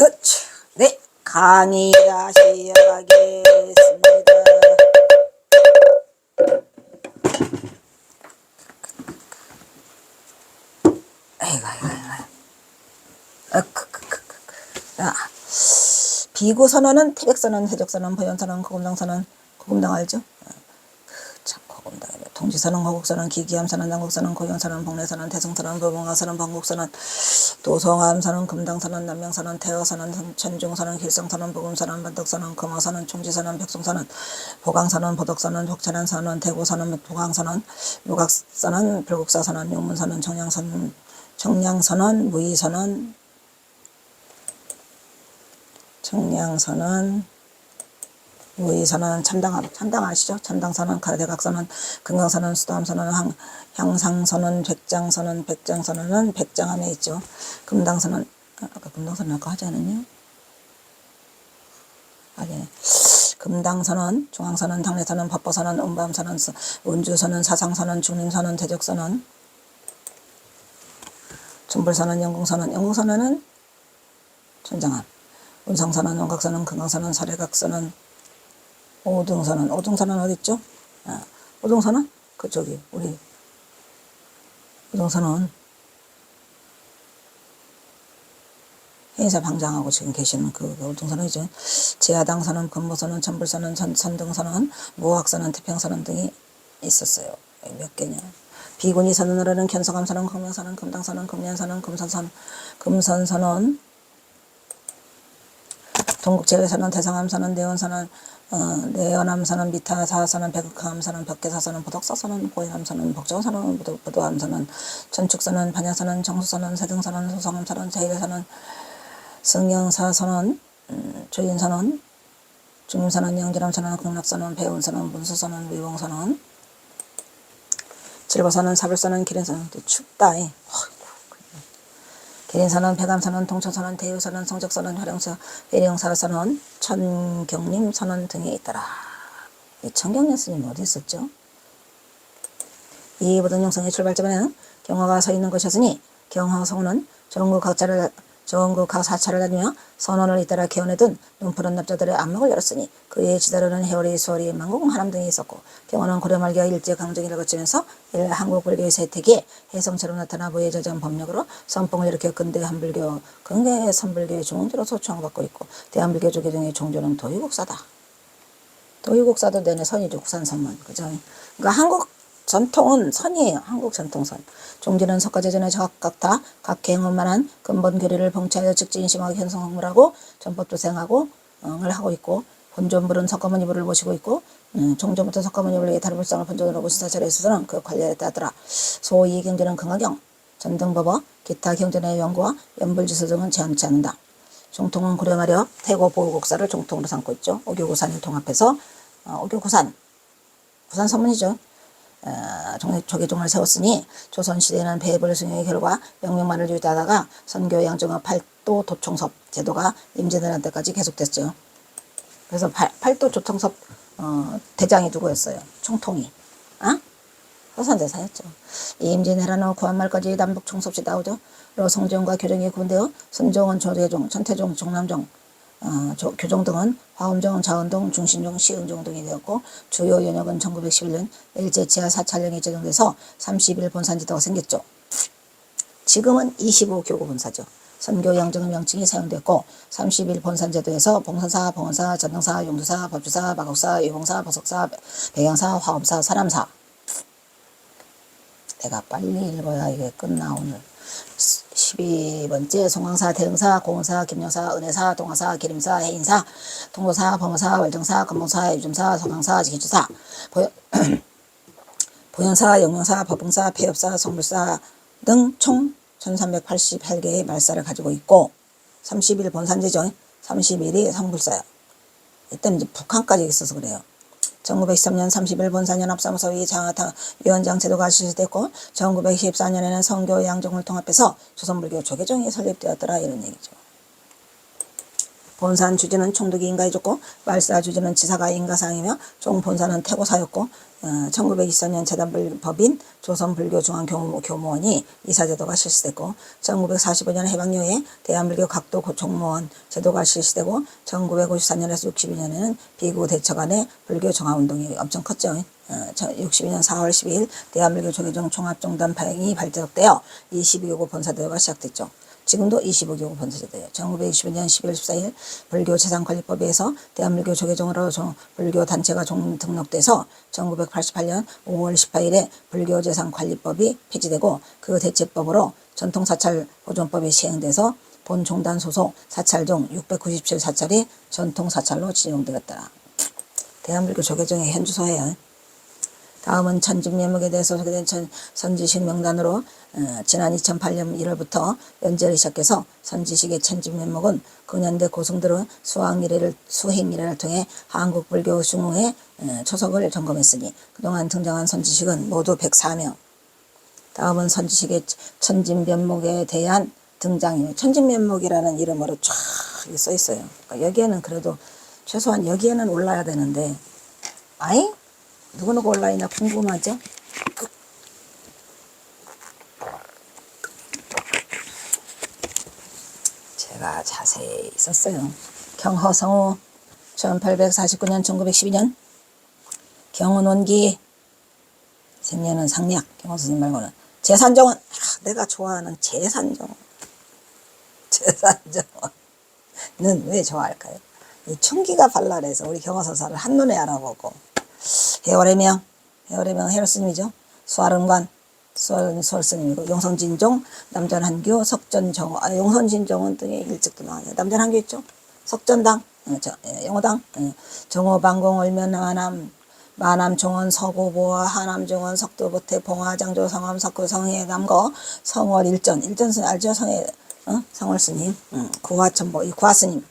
그치. 네, 강의가 시작하겠습니다. 자, 비구선언은 태백선언, 해적선언, 보현선언, 고금당선언. 고금당 알죠? 참 고금당이네. 동지선언, 거국선언, 기기함선언, 남국선언, 고경선언, 복례선언, 태성선언, 부봉화선언, 방국선언, 도성함선언, 금당선언, 남명선언, 태어선언, 천중선언, 길성선언, 부금선언, 반덕선언, 금화선언, 충지선언, 백송선언, 보강선언, 보덕선언, 혹천안선언, 대구선언, 보강선언, 유각선언, 불국사선언, 용문선언, 청량선언, 무의선언, 무의선언, 참당 아시죠? 참당선언, 가대각선언, 금강선언, 수도함선언, 향상선언, 백장선언은 백장함에 있죠. 금당선언, 아까 금당선언 아까 하지 않았냐? 아니, 금당선언, 중앙선언, 당례선언, 법보선언, 운밤선언, 운주선언, 사상선언, 중림선언, 대적선언, 춘불선언, 영궁선언은 천장함, 운성선언, 원각선언, 금강선언, 사례각선언, 오등선언 어디 있죠? 오등선언? 그쪽이 우리 오등선언 행사 방장하고 지금 계시는 그 오등선언이죠. 제야당선언, 금모선언, 천불선언, 선등선언, 무학선언, 태평선언 등이 있었어요. 몇 개냐? 비군이 선언으로는 견성함선언, 금명선언, 금당선언, 금년선언, 금선선언, 동국제외선언, 대성함선언, 내원선언, 내연함선언, 미타사선언, 백흑함선언, 벽계사선언, 보덕사선언, 보현함선언, 복정선언, 부도함선언, 천축선언, 반야선언, 정수선언, 세등선언, 소성함선언, 제일선언, 승영사선언, 조인선언, 중림선언, 영진함선언, 극락선언, 배운선언, 문수선언, 위봉선언, 칠보선언, 사불선언, 기린선언. 춥다. 기린선언, 백암선언, 동천선언, 대유선언, 성적선언, 회령사선언, 천경림선언 등이 있더라. 이 천경림 스님 어디 있었죠? 이 모든 영성의 출발점에는 경화가 서 있는 것이었으니 경화성은 전국 각 사찰을 다니며 선언을 잇따라 개원해둔 눈푸른 납자들의 안목을 열었으니 그의 지다르는 해월이 수월이 만공 하남 등이 있었고 경화는 고려 말기와 일제강점기를 거치면서 한국 불교의 세택이 혜성처럼 나타나 부의저장 법력으로 선풍을 일으켜 근대 한불교, 근대 선불교의 종조로서 추앙받고 있고 대한불교 조계 등의 종조는 도유국사다. 도유국사도 내내 선이죠. 국산선문. 그죠? 그러니까 한국 전통은 선이에요. 한국 전통선. 종지는 석가제전에 적각다 각 개응원만한 근본 교리를 봉치하여 즉지인심하고 현성성물하고 전법도생하고 을 하고 있고 본존불은 석가모니불을 모시고 있고 종전부터 석가모니불을 위해 다르불상을 본존으로 하고 시사철에 있어서는 그 관리에 따르더라. 소이 경전은 긍하경, 전등법어, 기타 경전의 연구와 연불지수 등은 제한치 않는다. 종통은 고려 말엽 태고 보호국사를 종통으로 삼고 있죠. 오교구산을 통합해서 오교구산, 구산 선문이죠. 조계종을 세웠으니 조선시대에는 배불 승용의 결과 명령만을 유지하다가 선교 양정의 팔도 도총섭 제도가 임진왜란 때까지 계속됐죠. 그래서 팔도 도총섭 대장이 누구였어요? 총통이 서산대사였죠. 임진왜란 후 구한말까지 남북 총섭시 나오죠. 성종과 교정이 구분되어 선종은 조계종, 천태종, 종남종, 교종 등은 화엄종, 자은종, 중신종, 시흥종 등이 되었고 주요 연역은 1911년 일제 지하 사찰령이 제정돼서 31본산지도가 생겼죠. 지금은 25교구 본사죠. 선교 양정의 명칭이 사용되었고 31본산제도에서 봉선사, 봉원사, 전등사, 용두사, 법주사, 마곡사, 유봉사, 보석사, 백양사, 화엄사, 사람사. 내가 빨리 읽어야 이게 끝나 오늘. 12번째 송황사, 대흥사, 고흥사, 김영사, 은혜사, 동화사, 기림사, 해인사, 통도사, 범어사, 월정사, 건봉사, 유점사, 성황사, 기주사, 보현사, 영명사, 법봉사, 폐업사, 성불사 등 총 1388개의 말사를 가지고 있고 31본산제죠. 31이 성불사야. 이때는 이제 북한까지 있어서 그래요. 1913년 31본산 연합사무소의 위원장 제도가 실시됐고 1914년에는 성교 양정을 통합해서 조선불교 조계종이 설립되었더라 이런 얘기죠. 본산 주지는 총독이 인가해줬고 말사 주지는 지사가 인가사항이며 종 본사는 태고사였고 1924년 재단법인 조선불교중앙교무원이 이사제도가 실시됐고 1945년 해방 이후에 대한불교 각도 종무원 제도가 실시되고 1954년에서 62년에는 비구 대처간의 불교 정화운동이 엄청 컸죠. 62년 4월 12일 대한불교 조계종 종합종단 파행이 발족되어 22교구 본사제도가 시작됐죠. 지금도 25교구 본사제도예요. 1965년 12월 14일 불교재산관리법에서 대한불교 조계종으로 불교 단체가 등록돼서 1988년 5월 18일에 불교재산관리법이 폐지되고 그 대체법으로 전통사찰보존법이 시행돼서 본 종단 소속 사찰 중 697 사찰이 전통사찰로 지정되었다. 대한불교 조계종의 현주소예요. 다음은 천진면목에 대해서 소개된 선지식 명단으로 지난 2008년 1월부터 연재를 시작해서 선지식의 천진면목은 근현대 고승들은 수행일회를 통해 한국불교 숭후의 초석을 점검했으니 그동안 등장한 선지식은 모두 104명. 다음은 선지식의 천진면목에 대한 등장이에요. 천진면목이라는 이름으로 쫙 써 있어요. 그러니까 여기에는 그래도 최소한 여기에는 올라야 되는데 아이? 누구누구 올라있나 궁금하죠? 제가 자세히 썼어요. 경허성우 1849년 1912년 경은원기 생년은 상략 경허스님 말고는 재산정원 내가 좋아하는 재산정원 재산정원은 왜 좋아할까요? 이 춘기가 발랄해서 우리 경허서사를 한눈에 알아보고 해월의명 해월스님이죠. 수아름관 수월스님이고 용선진종 남전한교 석전정호 용선진종은 또 일찍도 나왔네요. 남전한교 있죠. 석전당 영호당 정호방공 얼면 마남종원 서구보화 하남종원 석도보태 봉화장조 성암 석구성해 남거 성월일전 일전스님 알죠? 성월스님 구화천보 이 구화스님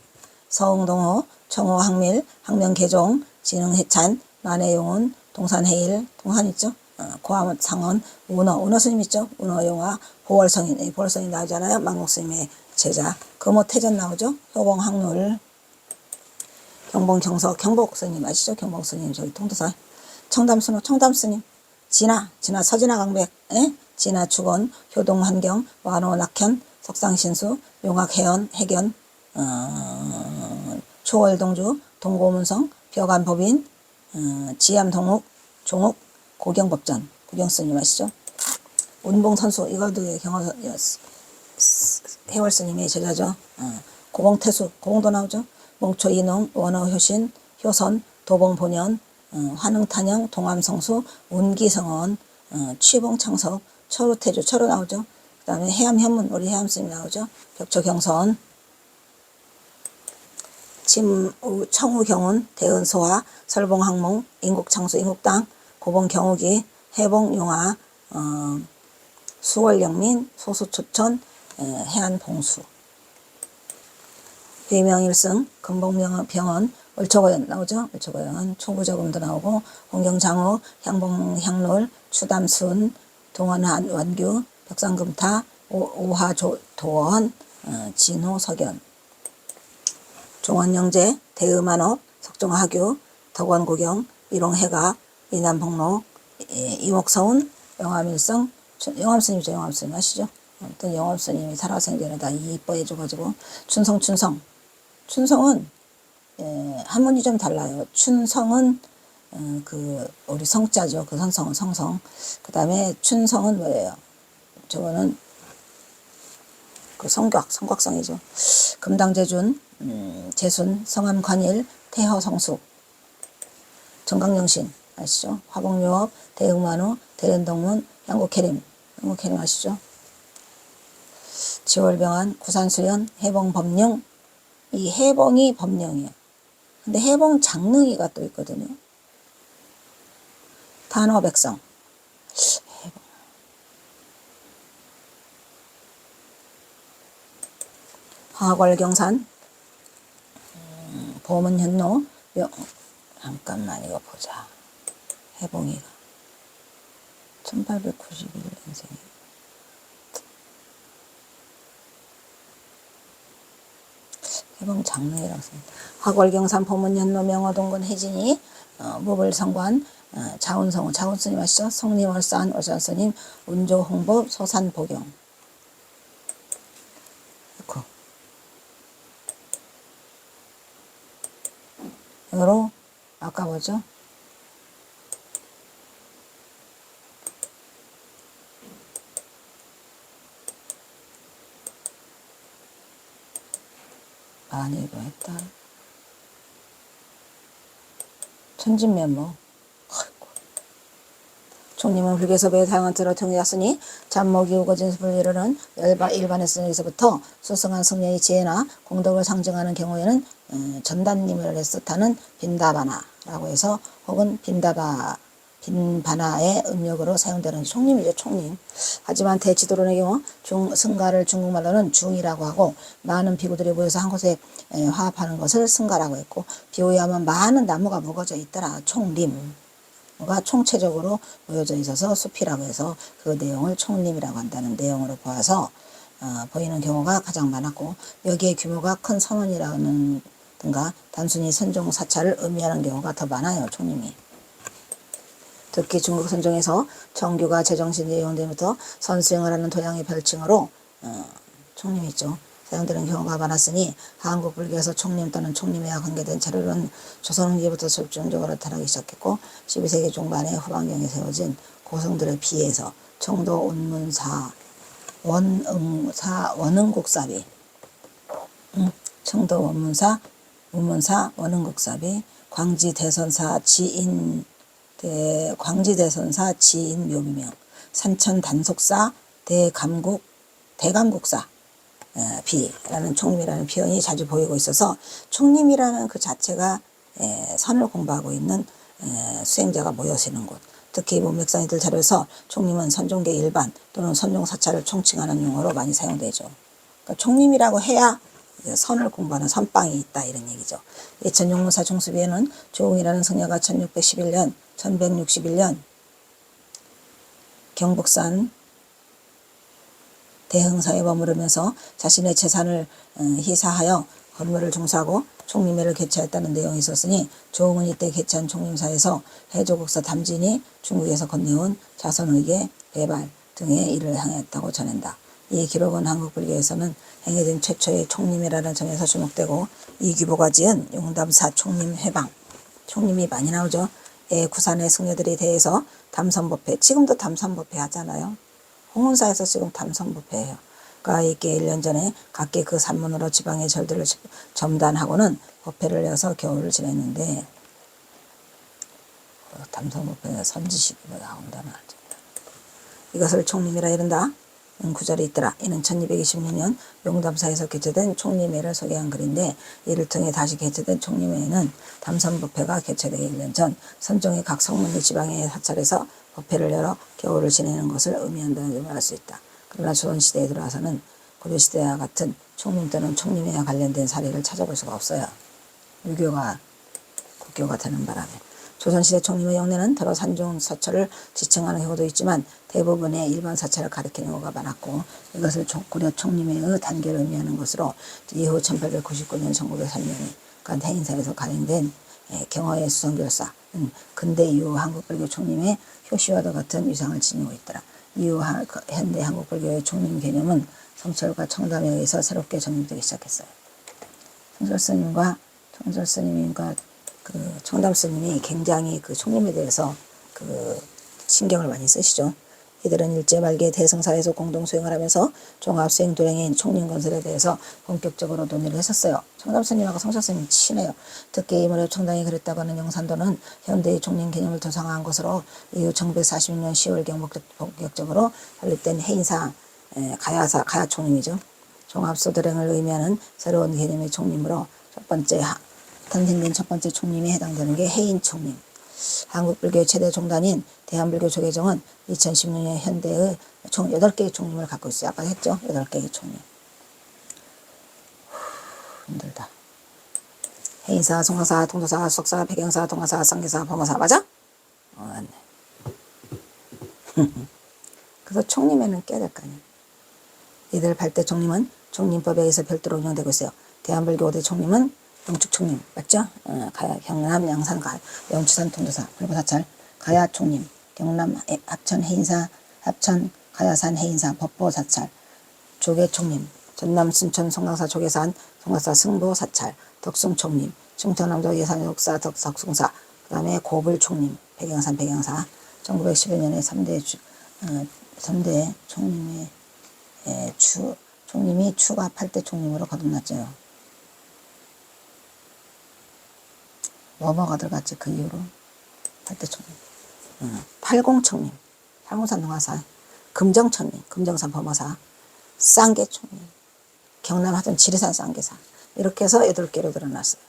서흥동호 청호항밀 항명계종 진흥해찬 만해용은 동산해일 동산 있죠. 고암상원 운어스님 있죠. 운어용화 보월성인 보월성인 나오잖아요. 망국스님의 제자 금호태전 나오죠. 효봉학룰 경봉경석 경복스님 아시죠? 경복스님 저기 통도사 청담순호 청담스님 진화 서진화 강백 진화 축원 효동환경 완호낙현 석상신수 용학해연 해견 초월동주 동고문성 벽안법인 지암동욱 종욱 고경법전 구경스님 아시죠? 운봉선수 이것도 해월스님의 제자죠. 고봉태수 고봉도 나오죠. 몽초이농 원어효신 효선 도봉본연 환흥탄영 동암성수 운기성원 취봉창석 철우태주 철우 나오죠. 그 다음에 해암현문 우리 해암스님 나오죠. 벽초경선 청우경운 대은소화 설봉항몽 인국창수 인국당 고봉경욱이 해봉용화 수월영민 소수초천 해안봉수 회명일승 금봉병원 을초고연 나오죠. 을초고연 총구저금도 나오고 홍경장우 향봉향롤 추담순 동원한 완규 벽상금타 오하도원 진호석연 종원영재 대음한업 석종하규 덕원고경 일홍해가 이남복록 이목서운 영암일성 영암스님이죠. 영암스님 아시죠? 아무튼 영암스님이 살아생전에 다 이뻐해줘가지고 춘성은 한문이 좀 달라요. 춘성은 우리 성자죠. 그 성성은 성성. 그 다음에 춘성은 뭐예요? 저거는 그 성곽성이죠. 금당재준 재순 성암관일 태허성숙 정강영신 아시죠? 화봉유업 대응만우 대연동문 향국해림 아시죠? 지월병안 구산수연 해봉법령 이 해봉이 법령이에요. 근데 해봉장릉이가 또 있거든요. 단어백성 해봉 화궐경산 보문현노 잠깐만 이거 보자. 해봉이가 1891년생이에요. 해봉 장르이라고 씁니다. 화골경산 포문연로 명어동군 혜진이 무불성관 자운성우 자운스님 아시죠? 성리월산 월산스님 운조홍법 소산보경 이거로 아까 뭐죠? 많이 했다. 천진면모. 총님은 불교섭의 다양한 틀을 통해왔으니 잡목이 우거진 불리르는 일반에서부터 수승한 승려의 지혜나 공덕을 상징하는 경우에는 전단님을 했었다는 빈다바나라고 해서 혹은 빈바나의 음력으로 사용되는 총님이죠. 총님. 하지만 대치도론의 경우 승가를 중국말로는 중이라고 하고 많은 비구들이 모여서 한 곳에 화합하는 것을 승가라고 했고 비오에 하면 많은 나무가 묵어져 있더라. 총림. 가 총체적으로 모여져 있어서 숲이라고 해서 그 내용을 총림이라고 한다는 내용으로 보아서 보이는 경우가 가장 많았고 여기에 규모가 큰 선원이라는 든가 단순히 선종 사찰을 의미하는 경우가 더 많아요. 총림이. 특히 중국 선종에서 정규가 제정신이 이용되면부터 선수행을 하는 도량의 별칭으로 총림이 있죠. 사용되는 경우가 많았으니 한국 불교에서 총림 또는 총림에 관계된 자료는 조선 후기부터 집중적으로 나타나기 시작했고 12세기 중반에 후반경에 세워진 고성들에 비해서 청도 운문사 원흥국사비 청도 운문사 원흥국사비 광지대선사 지인 묘비명 산천 단속사 대감국사 비라는 총림이라는 표현이 자주 보이고 있어서 총림이라는 그 자체가 선을 공부하고 있는 수행자가 모여지는 곳. 특히 문맥산이들 자료에서 총림은 선종계 일반 또는 선종사찰을 총칭하는 용어로 많이 사용되죠. 그러니까 총림이라고 해야 선을 공부하는 선방이 있다 이런 얘기죠. 예천용문사 총수비에는 조웅이라는 승려가 1161년 경북산 대흥사에 머무르면서 자신의 재산을 희사하여 건물을 중사하고 총림회를 개최했다는 내용이 있었으니 조응은 이때 개최한 총림사에서 해조국사 담진이 중국에서 건네온 자선의계 배발 등의 일을 행했다고 전한다. 이 기록은 한국불교에서는 행해진 최초의 총림회라는 점에서 주목되고 이 규보가 지은 용담사 총림회방 총림이 많이 나오죠. 구산의 승려들에 대해서 담선법회 지금도 담선법회 하잖아요. 홍은사에서 지금 담선법회예요. 그러니까 이게 1년 전에 각기 그 산문으로 지방의 절들을 점단하고는 법회를 여서 겨울을 지냈는데 담선법회에 선지식으로 나온다는 알죠. 이것을 총림이라 이른다. 구절이 있더라. 이는 1226년 용담사에서 개최된 총림회를 소개한 글인데 이를 통해 다시 개최된 총림회에는 담선법회가 개최되기 1년 전 선종의 각 성문리 지방의 사찰에서 법회를 열어 겨울을 지내는 것을 의미한다는 점을 알 수 있다. 그러나 조선시대에 들어와서는 고려시대와 같은 총림 또는 총림회와 관련된 사례를 찾아볼 수가 없어요. 유교가 국교가 되는 바람에. 조선시대 총림의 영내는 더러 산종사찰을 지칭하는 경우도 있지만 대부분의 일반 사찰을 가리키는 경우가 많았고 이것을 고려 총림회의 단계를 의미하는 것으로 이후 1899년 1903년간 해인사에서 가행된 경허의 수성결사는 근대 이후 한국불교 총림의 효시와도 같은 위상을 지니고 있더라. 이후 현대 한국불교의 총림 개념은 성철과 청담에 의해서 새롭게 정립되기 시작했어요. 성철스님과 그 청담스님이 굉장히 그 총림에 대해서 그 신경을 많이 쓰시죠. 이들은 일제 말기에 대승사에서 공동 수행을 하면서 종합수행 도량인 총림건설에 대해서 본격적으로 논의를 했었어요. 청담스님하고 성철스님이 친해요. 특히 이 무렵 청당이 그랬다고 하는 영산도는 현대의 총림 개념을 조상한 것으로 이후 1946년 10월경 본격적으로 설립된 해인사 가야 총림이죠. 종합수도량을 의미하는 새로운 개념의 총림으로 탄생된 첫 번째 총림에 해당되는 게 해인 총림. 한국불교의 최대 종단인 대한불교 조계종은 2016년 현대의 총 8개의 총림을 갖고 있어요. 아까 했죠? 8개의 총림. 힘들다. 해인사, 송화사, 통도사, 수석사, 백영사, 동화사, 상계사, 범어사 맞아? 맞네. 그래서 총림에는 껴야 될 거 아니야. 이들 8대 총림은 총림법에 의해서 별도로 운영되고 있어요. 대한불교 대총님은 영축총님 맞죠? 경남 양산 영추산 통도사 불보사찰 가야총님, 경남 합천 해인사 합천 가야산 해인사 법보사찰 조계총님, 전남 순천 송강사 조계산 송강사 승보사찰 덕숭총님, 충청남도 예산 역사 덕숭사 그 다음에 고불총님, 백양산 백양사 1911년에 3대 총님의 총님이 추가 8대 총님으로 거듭났죠. 뭐가 들어갔지 그 이후로 8대 총님. 팔공총님, 팔공산 농화사 금정총님, 금정산 범어사 쌍계총님, 경남 하천 지리산 쌍계사 이렇게 해서 8개로 드러났어요.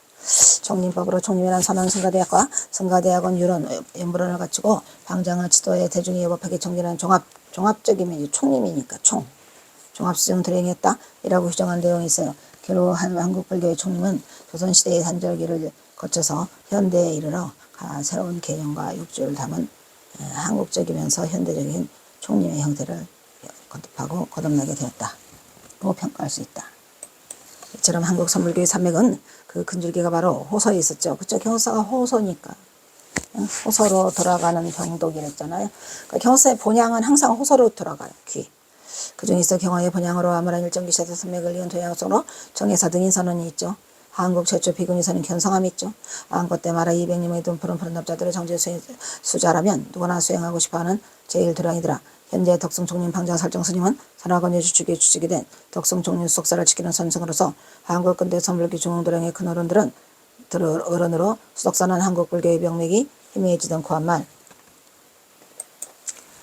총림법으로 총림이란 선언 성가대학과 성가대학원 유론 연불원을 갖추고 방장을 지도해 대중이 여법하게 총리라는 종합적이면 총림이니까 종합수정 들행했다 이라고 규정한 내용이 있어요. 결국 한국불교의 총림은 조선시대의 단절기를 거쳐서 현대에 이르러 새로운 개념과 욕조를 담은 한국적이면서 현대적인 총림의 형태를 거듭하고 거듭나게 되었다고 평가할 수 있다. 이처럼 한국 선불교의 산맥은 그 근줄기가 바로 호서에 있었죠. 그쵸? 경서가 호서니까. 호서로 돌아가는 병독이랬잖아요. 그러니까 경서의 본향은 항상 호서로 돌아가요. 귀. 그 중에서 경화의 본향으로 아무런 일정기시에서 산맥을 이은 도양속으로 정해사 등인선언이 있죠. 한국 최초 비근위선은 견성함이 있죠. 안고 때 말하 200님의 돈 푸른 납자들의 정제 수자라면 누구나 수행하고 싶어하는 제일 도량이더라. 현재 덕숭총림 방장설정 스님은 산하건의 주축이 된 덕숭총림 수석사를 지키는 선생으로서 한국 근대 선불교 중흥도량의 큰 어른으로 수석사는 한국불교의 명맥이 희미해지던 고한말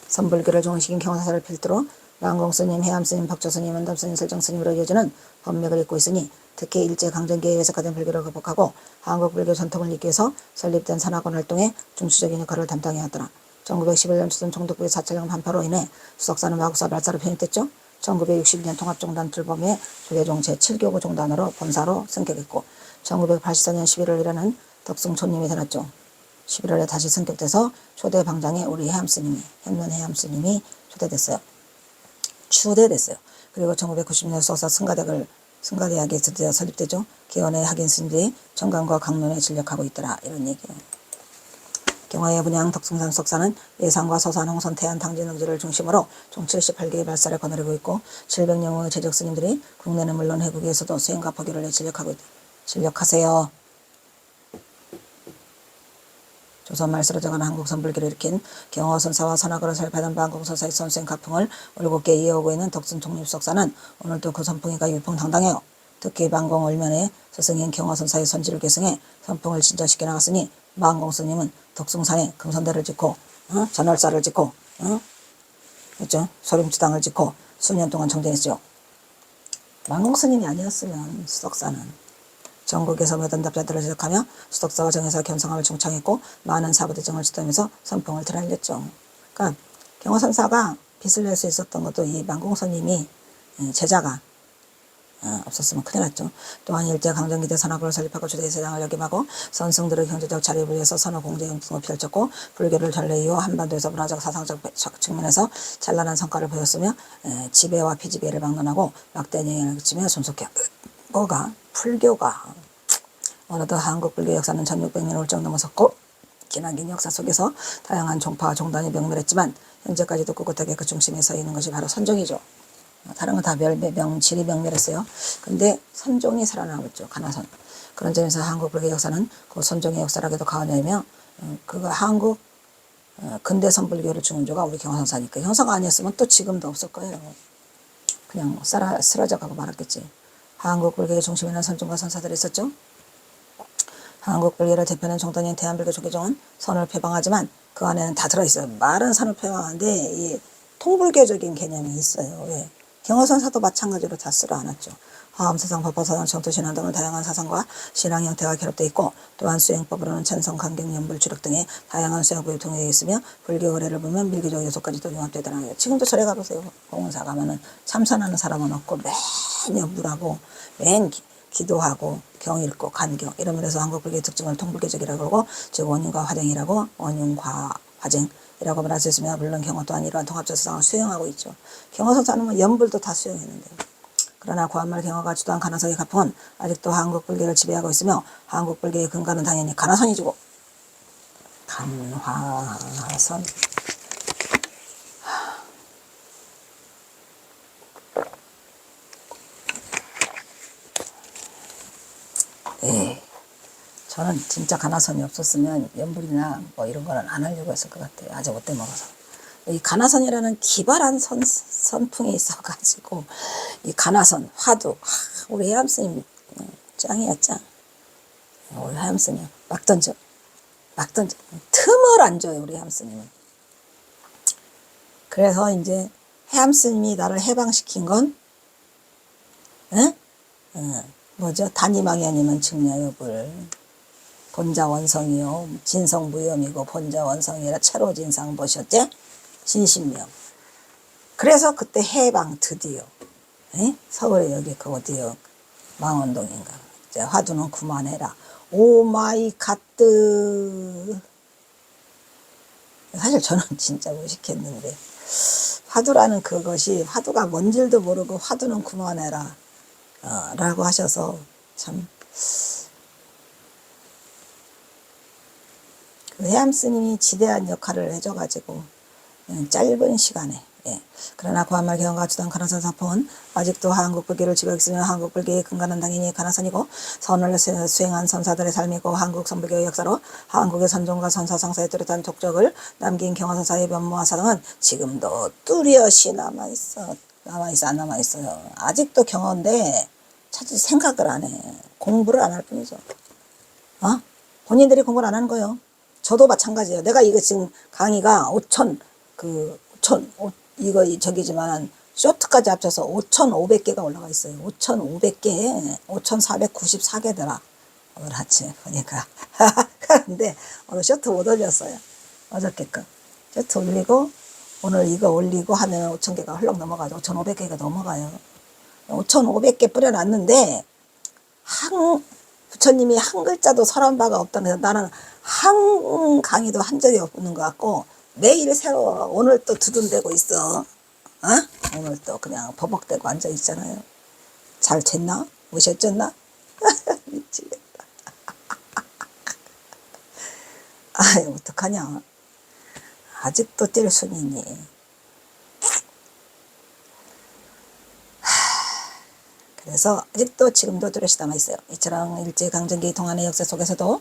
선불교를 중흥시킨 경화사를 필두로 만공스님, 해암스님, 박조스님, 원담스님, 설정스님으로 이어지는 법맥을 잇고 있으니 특히 일제강점기에 외색화된 불교를 극복하고 한국불교 전통을 잇기 위해서 설립된 산하권 활동에 중추적인 역할을 담당해왔더라. 1911년 추선 총독부의 사찰령 반파로 인해 수석사는 마국사 발사로 편입됐죠. 1962년 통합종단 출범에 조계종 제7교구 종단으로 본사로 승격했고 1984년 11월이라는 덕숭총림이 되었죠. 11월에 다시 승격돼서 초대 방장에 우리 현면 해암스님이 추대됐어요. 그리고 1990년 수석사 승가대학이 드디어 설립되죠. 기원의 학인 스님들이 정강과 강론에 진력하고 있더라. 이런 얘기예요. 경화의 분양 덕숭산 수석사는 예산과 서산, 홍선, 태안, 당진, 응지를 중심으로 총 78개의 발사를 거느리고 있고 700명의 재적 스님들이 국내는 물론 해국에서도 수행과 포교를 해 진력하고 있다. 진력하세요. 조선 말세로 정한 한국 선불교를 일으킨 경허선사와 선악을 설파던 반공선사의 선수행 가풍을 올곧게 이어오고 있는 덕숭총림 수석사는 오늘도 그 선풍이가 일풍당당해요. 특히 반공 얼면에 스승인 경허선사의 선지를 계승해 선풍을 진전시켜 나갔으니 만공스님은 덕숭산에 금선대를 짓고 전월사를 짓고 그렇죠? 소림주당을 짓고 수년 동안 정전했죠. 만공스님이 아니었으면 수석사는 전국에서 모든 답자들을 지적하며 수덕사와 정에서 견성함을 중창했고 많은 사부대정을 지도하면서 선풍을 드날렸죠. 그러니까 경허선사가 빚을 낼 수 있었던 것도 이 만공스님이 제자가 없었으면 큰일 났죠. 또한 일제강점기 때 선악을 설립하고 주대의 세상을 역임하고 선승들의 경제적 자립을 위해서 선호 공제 운동을 펼쳤고 불교를 전례 이후 한반도에서 문화적 사상적 측면에서 찬란한 성과를 보였으며 지배와 피지배를 막론하고 막대한 영향을 끼치며 손속해 불교가 어느덧 한국 불교 역사는 1600년을 훌쩍 넘어섰고 기나긴 역사 속에서 다양한 종파와 종단이 명멸했지만 현재까지도 꿋꿋하게 그 중심에 서 있는 것이 바로 선종이죠. 다른 건 다 질이 명멸했어요. 근데 선종이 살아남았죠. 가나선. 그런 점에서 한국 불교 역사는 그 선종의 역사라고도 가오냐며 그거 한국 근대 선불교를 중흥조가 우리 경허선사니까 형사가 아니었으면 또 지금도 없을 거예요. 그냥 쓰러져 가고 말았겠지. 한국 불교의 중심에는 선종과 선사들이 있었죠. 한국 불교를 대표하는 종단인 대한불교 조계종은 선을 표방하지만 그 안에는 다 들어있어요. 말은 선을 표방하는데 이 통불교적인 개념이 있어요. 왜? 경허선사도 마찬가지로 다 쓸어 안았죠. 화엄사상, 법화사상, 정토신앙 등을 다양한 사상과 신앙 형태가 결합되어 있고 또한 수행법으로는 찬성, 간경, 연불, 주력 등의 다양한 수행법이 통해 있으며 불교 의례를 보면 밀교적 요소까지도 융합되더라고요. 지금도 절에 가보세요. 공원사 가면은 참선하는 사람은 없고 맨 연불하고 맨 기도하고 경 읽고 간경 이러면서 한국 불교의 특징을 통불교적이라고 그러고 즉 원흉과 화쟁이라고 원흉과 화쟁이라고 말할 수 있으며 물론 경허 또한 이러한 통합적 사상을 수행하고 있죠. 경허선사는 뭐 연불도 다 수행했는데 그러나 고한말 경화가 주도한 가나선의 가풍은 아직도 한국 불교를 지배하고 있으며 한국 불교의 근간은 당연히 가나선이지고. 간화선. 예. 저는 진짜 가나선이 없었으면 연불이나 뭐 이런 거는 안 하려고 했을 것 같아요. 아직 못돼 먹어서. 이 가나선이라는 기발한 선풍이 있어가지고, 이 가나선, 화두, 우리 해암스님 짱이야, 짱. 우리 해암스님 막 던져. 틈을 안 줘요, 우리 해암스님은. 그래서 이제 해암스님이 나를 해방시킨 건, 응? 뭐죠? 단임왕이 아니면 증려여불. 본자 원성이요. 진성무염이고 본자 원성이라 채로 진상 보셨지? 진신명. 그래서 그때 해방 드디어. 에? 서울에 여기 그 어디요? 망원동인가. 이제 화두는 그만해라. 오 마이 갓드. 사실 저는 진짜 무식했는데 화두라는 그것이 화두가 뭔 줄도 모르고 화두는 그만해라 라고 하셔서 참 그 해암스님이 지대한 역할을 해줘가지고 짧은 시간에 그러나 고한말 경화가 주도한 가나선 사풍은 아직도 한국 불교를 지배하고 있으며 한국 불교의 근간은 당연히 가나선이고 선을 수행한 선사들의 삶이고 한국 선불교의 역사로 한국의 선종과 선사상사의 뚜렷한 족적을 남긴 경화선사의 변모와 사당은 지금도 뚜렷이 남아있어. 안 남아있어요. 아직도 경화인데 차라리 생각을 안 해. 공부를 안 할 뿐이죠. 본인들이 공부를 안 하는 거예요. 저도 마찬가지예요. 내가 이거 지금 강의가 5,000 이거 저기지만 쇼트까지 합쳐서 5,500개가 올라가 있어요. 5,500개, 5,494개더라. 오늘 아침에 보니까. 근데 오늘 쇼트 못 올렸어요. 어저께 거. 쇼트 올리고 오늘 이거 올리고 하면 5,000개가 흘렁 넘어가죠. 5,500개가 넘어가요. 5,500개 뿌려놨는데 부처님이 한 글자도 설한 바가 없다면서 나는 한 강의도 한 적이 없는 것 같고 매일 새로 오늘 또 두둔대고 있어. 오늘 또 그냥 버벅대고 앉아 있잖아요. 잘 쟀나? 무셨졌나? 미치겠다. 아이 어떡하냐. 아직도 뛸 순이니. 그래서 아직도 지금도 뚜렷이 남아있어요. 이처럼 일제강점기 동안의 역사 속에서도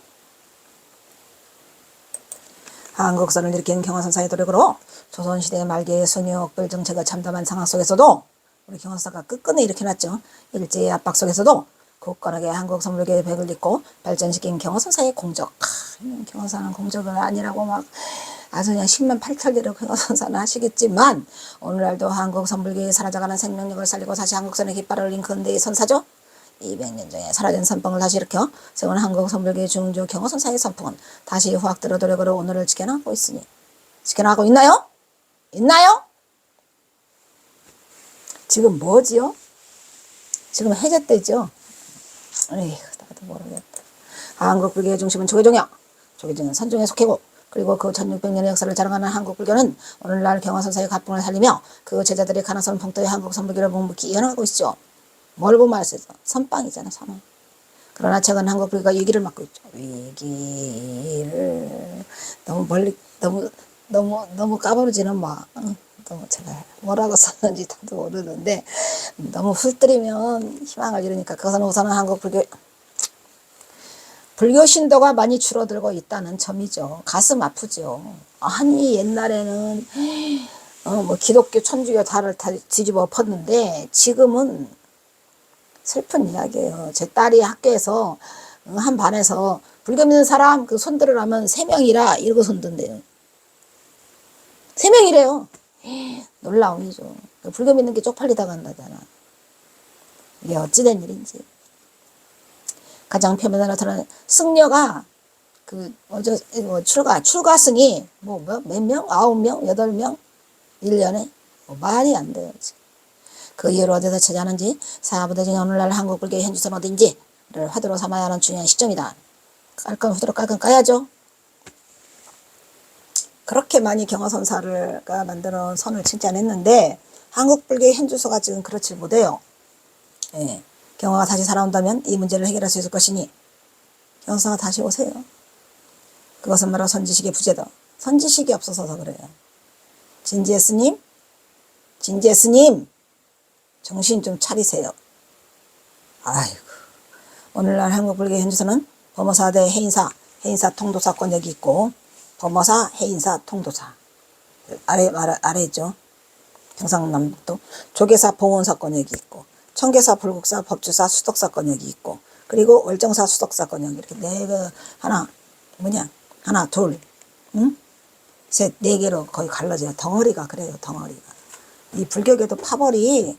한국선을 일으킨 경화선사의 도력으로 조선시대 말기의 순유옥불 정체가 참담한 상황 속에서도 우리 경화선사가 끝끝내 일으켜놨죠. 일제의 압박 속에서도 굳건하게 한국 선불교의 벽을 잇고 발전시킨 경화선사의 공적. 경화선사는 공적은 아니라고 막 아주 그냥 10만 8천리로 경화선사는 하시겠지만 오늘날도 한국 선불교의 사라져가는 생명력을 살리고 다시 한국선의 깃발을 올린 근대의 선사죠. 200년 전에 사라진 선풍을 다시 일으켜 세운 한국 선불교의 중주 경화선사의 선풍은 다시 후학들의 도력으로 오늘을 지켜나가고 있으니 지켜나가고 있나요? 있나요? 지금 뭐지요? 지금 해제 때죠? 에휴 나도 모르겠다. 한국 불교의 중심은 조계종이야. 조계종은 선종에 속해고 그리고 그 1600년의 역사를 자랑하는 한국 불교는 오늘날 경화선사의 가풍을 살리며 그 제자들의 가나선 풍토의 한국 선불교를 묵묵히 이어나가고 있죠. 뭘 보면 알수 있어? 선빵이잖아, 선빵. 그러나 최근 한국 불교가 위기를 맞고 있죠. 위기를 너무 멀리 너무 까부르지는 마. 너무 제가 뭐라고 썼는지 다도 모르는데 너무 훑뜨리면 희망을 잃으니까 그것은 우선은 한국 불교 신도가 많이 줄어들고 있다는 점이죠. 가슴 아프죠. 아니 옛날에는 뭐 기독교 천주교 다를 다 뒤집어 엎었는데 지금은 슬픈 이야기예요. 제 딸이 학교에서 한 반에서 불교 믿는 사람 그 손들을 하면 3명이라 이러고 손든대요. 3명이래요. 놀라운 일이죠. 불교 믿는 게 쪽팔리다 간다잖아. 이게 어찌된 일인지. 가장 표면으로 나타나는 승려가 출가승이 몇 명? 9명? 8명? 1년에? 말이 안 돼요. 지금. 그 이후로 어디서 찾아하는지 사부대중이 오늘날 한국 불교의 현주소는 어딘지를 화두로 삼아야 하는 중요한 시점이다. 깔끔 후드로 깔끔 까야죠. 그렇게 많이 경화선사가 만들어 선을 칭찬했는데 한국 불교의 현주소가 지금 그렇지 못해요. 예. 경화가 다시 살아온다면 이 문제를 해결할 수 있을 것이니 경화사가 다시 오세요. 그것은 바로 선지식의 부재다. 선지식이 없어서 그래요. 진지의 스님, 진지의 스님, 정신 좀 차리세요. 아이고. 오늘날 한국불교 현지서는 범어사 대 해인사, 해인사 통도사권 여기 있고, 범어사, 해인사, 통도사. 아래 있죠. 경상남북도. 조계사, 봉원사권 여기 있고, 청계사, 불국사, 법주사, 수덕사권 여기 있고, 그리고 월정사, 수덕사권 여기 이렇게 하나, 하나, 둘, 응? 셋, 네 개로 거의 갈라져요. 덩어리가 그래요, 덩어리가. 이 불교계도 파벌이,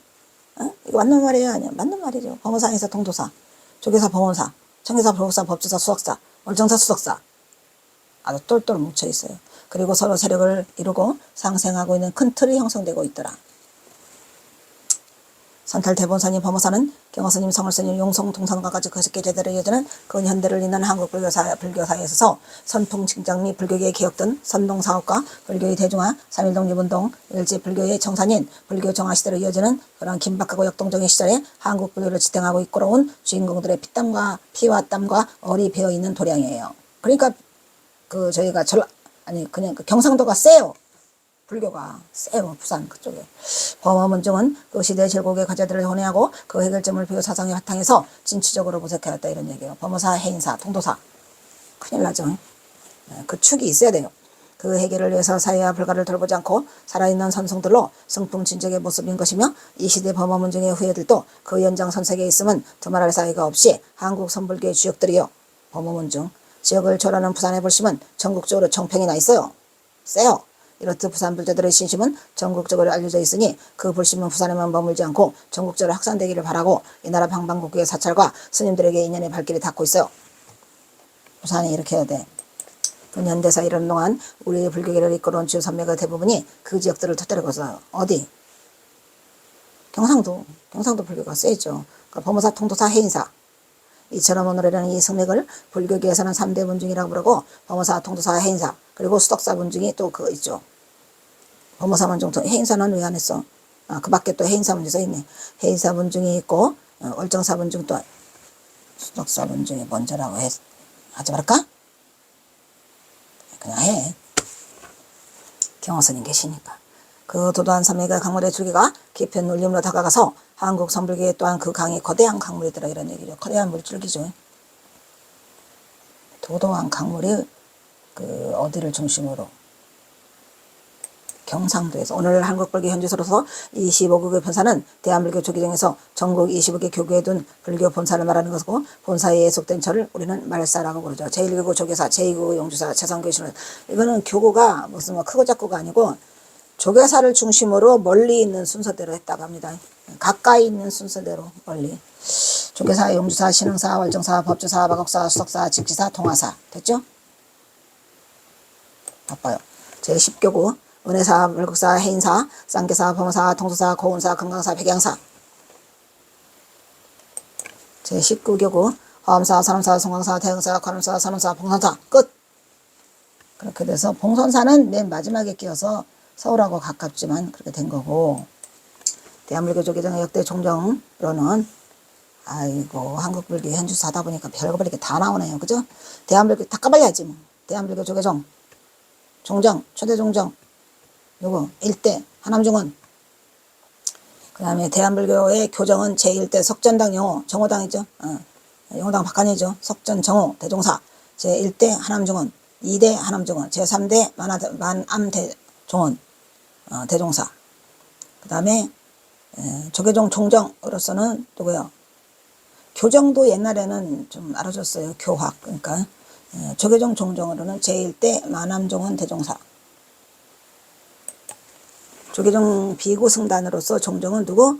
이거 맞는 말이에요? 아니야? 맞는 말이죠. 범어사, 해인사, 통도사. 조계사, 봉원사, 청계사, 불국사, 법주사, 수덕사, 월정사, 수덕사. 아주 똘똘 뭉쳐 있어요. 그리고 서로 세력을 이루고 상생하고 있는 큰 틀이 형성되고 있더라. 선탈 대본사님 범어사는 경화스님, 성월스님, 용성, 동성과까지 거듭게 제대로 이어지는 근현대를 잇는 한국 불교사에 있어서 선풍 칭장 및 불교계의 개혁된 선동사업과 불교의 대중화, 3.1 독립운동, 일제 불교의 정산인 불교 정화 시대로 이어지는 그런 긴박하고 역동적인 시절에 한국 불교를 지탱하고 이끌어온 주인공들의 피와 땀과 얼이 배어 있는 도량이에요. 그러니까 저희가 그냥 경상도가 세요. 불교가 세요. 부산 그쪽에. 범어문중은 그 시대의 질곡의 과제들을 혼회하고 그 해결점을 비교 사상의 바탕에서 진취적으로 모색해왔다 이런 얘기예요. 범어사, 해인사, 통도사. 큰일 나죠. 그 축이 있어야 돼요. 그 해결을 위해서 사회와 불가를 돌보지 않고 살아있는 선성들로 승풍진적의 모습인 것이며 이 시대 범어문중의 후예들도 그 연장선색에 있음은 두말할 사이가 없이 한국 선불교의 주역들이요. 범어문중. 지역을 초월하는 부산의 불심은 전국적으로 정평이 나 있어요. 세요. 이렇듯 부산 불자들의 신심은 전국적으로 알려져 있으니 그 불심은 부산에만 머물지 않고 전국적으로 확산되기를 바라고 이 나라 방방곡곡의 사찰과 스님들에게 인연의 발길이 닿고 있어요. 부산이 이렇게 해야 돼. 근현대사 이런 동안 우리 불교계를 이끌어온 주요 선배가 대부분이 그 지역들을 토대로 거어요. 어디? 경상도 불교가 세죠. 그러니까 범어사, 통도사, 해인사. 이처럼 오늘에는 이 성맥을 불교계에서는 3대 문중이라고 부르고 범어사, 통도사, 해인사 그리고 수덕사 문중이 또 그거 있죠. 범어사 문중, 해인사는 왜 안 했어? 그 밖에 또 해인사 문중이 써있네. 해인사 문중이 있고 월정사 문중 또 수덕사 문중이 먼저라고 하지 말까? 그냥 해. 경호스님 계시니까. 그 도도한 삼매가 강물의 줄기가 깊은 울림으로 다가가서 한국 선불교에 또한 그 강이 거대한 강물이더라 이런 얘기죠. 거대한 물줄기죠. 도도한 강물이 어디를 중심으로 경상도에서 오늘 한국불교 현지서로서 25국의 본사는 대한불교 조기정에서 전국 25개 교구에 둔 불교 본사를 말하는 것이고 본사에 예속된 절을 우리는 말사라고 부르죠. 제1교구 조계사, 제2교구 용주사, 제3교구 신원. 이거는 교구가 무슨 크고 작고가 아니고 조계사를 중심으로 멀리 있는 순서대로 했다고 합니다. 가까이 있는 순서대로 멀리. 조계사, 용주사, 신흥사, 월정사, 법주사, 마곡사, 수덕사, 직지사, 통화사. 됐죠? 바빠요. 제10교구 은혜사, 물국사, 해인사, 쌍계사, 범어사, 통수사, 고운사, 금강사, 백양사. 제19교구 화엄사, 산엄사, 송강사, 대흥사, 관음사, 산엄사, 봉선사. 끝. 그렇게 돼서 봉선사는 맨 마지막에 끼어서 서울하고 가깝지만 그렇게 된 거고 대한불교 조계정의 역대 종정으로는 아이고 한국불교 현주사 하다 보니까 별거 이렇게 다 나오네요. 그죠? 대한불교 다 까발려야지 뭐. 대한불교 조계종 종정 초대종정 요거 1대 하남중원 그 다음에 대한불교의 교정은 제1대 석전당 영호 정호당이죠. 영호당 박간이죠. 석전 정호 대종사 제1대 하남중원 2대 하남중원 제3대 만암대종원 대종사 그 다음에 조계종 종정으로서는 누구요? 교정도 옛날에는 좀 알아줬어요. 교학 그러니까 조계종 종정으로는 제1대 만암종원 대종사 조계종 비구승단으로서 종정은 누구?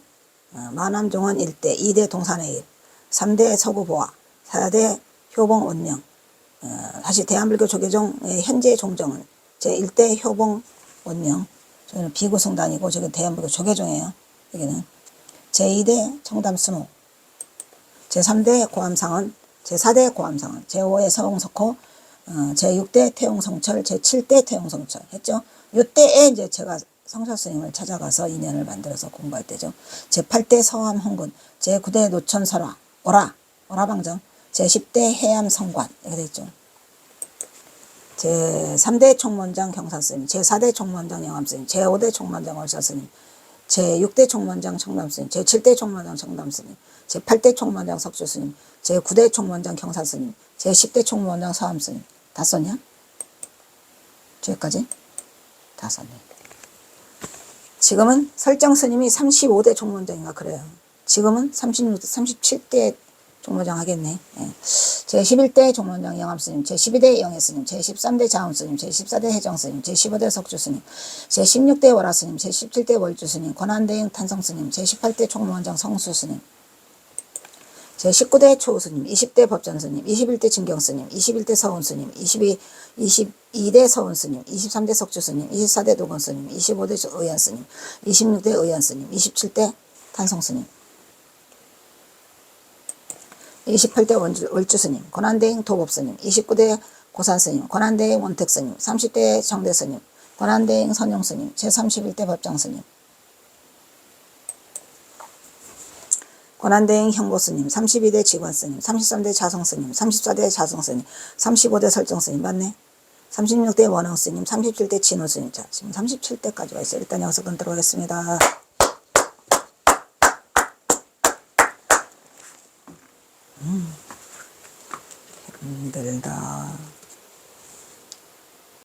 만암종원 1대 2대 동산의 일 3대 서구보화 4대 효봉원명 다시 대한불교 조계종의 현재 종정은 제1대 효봉원명 저희는 비구승단이고 저기 대한불교 조계종이에요. 여기는 제2대 청담순호 제3대 고암상원 제4대 고암상원 제5의 서홍석호 제6대 태용성철 제7대 태용성철 했죠. 이때에 이제 제가 성철 스님을 찾아가서 인연을 만들어서 공부할 때죠. 제8대 서암 홍군, 제9대 노천 설화, 오라방정, 제10대 해암 성관, 이렇게 되죠. 제3대 총무원장 경산스님, 제4대 총무원장 영암스님, 제5대 총무원장 월사스님, 제6대 총무원장 청담스님, 제7대 총무원장 청담스님, 제8대 총무원장 석주스님, 제9대 총무원장 경산스님, 제10대 총무원장 서암스님. 다 썼냐? 저기까지? 다 썼네. 지금은 설정스님이 35대 총무원장인가 그래요. 지금은 37대 총무원장 하겠네. 예. 제11대 총무원장 영암스님, 제12대 영애스님, 제13대 자음스님, 제14대 해정스님, 제15대 석주스님, 제16대 월화스님, 제17대 월주스님, 권한대행 탄성스님, 제18대 총무원장 성수스님, 제19대 초우스님, 20대 법전스님, 21대 진경스님, 21대 서운스님, 22대 서운스님, 23대 석주스님, 24대 도건스님, 25대 의연스님, 26대 의연스님, 27대 탄성스님, 28대 월주스님, 권한대행 도법스님, 29대 고산스님, 권한대행 원택스님, 30대 정대스님, 권한대행 선용스님, 제31대 법장스님, 권한대행 형보스님, 32대 직원스님, 33대 자성스님, 34대 자성스님, 35대 설정스님, 맞네? 36대 원흥스님, 37대 진호스님. 자, 지금 37대까지 와 있어요. 일단 여기서 끊도록 하겠습니다. 힘들다.